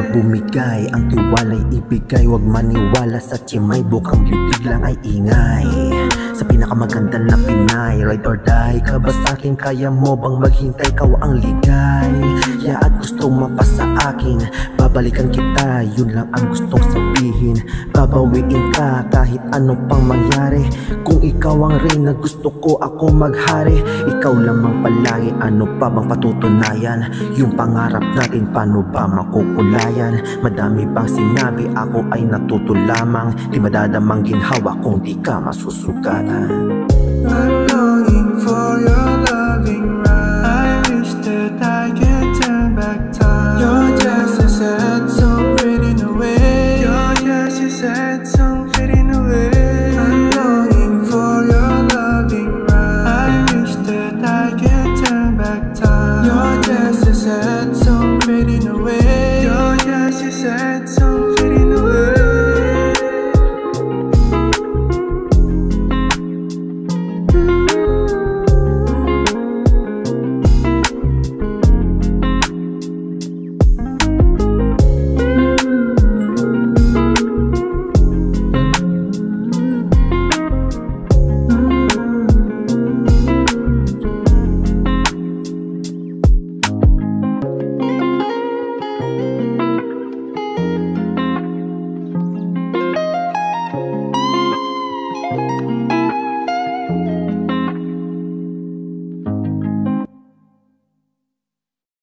Huwag bumigay, ang tiwala'y ibigay. Huwag maniwala sa tiyemay, bukang bibig lang ay ingay. Sa pinakamaganda na Pinay, ride or die ka ba sa'kin? Kaya mo bang maghintay? Ikaw ang ligay ya at gustong mapasa akin. Babalikan kita, yun lang ang gustong sabihin. Babawiin ka kahit ano pang mangyari. Kung ikaw ang reyna, gusto ko ako maghari. Ikaw lamang palagi, ano pa bang patutunayan? Yung pangarap natin, paano ba makukulayan? Madami pang sinabi, ako ay natuto lamang. Di madadamang ginhawa kung di ka masusugatan. I'm longing for your loving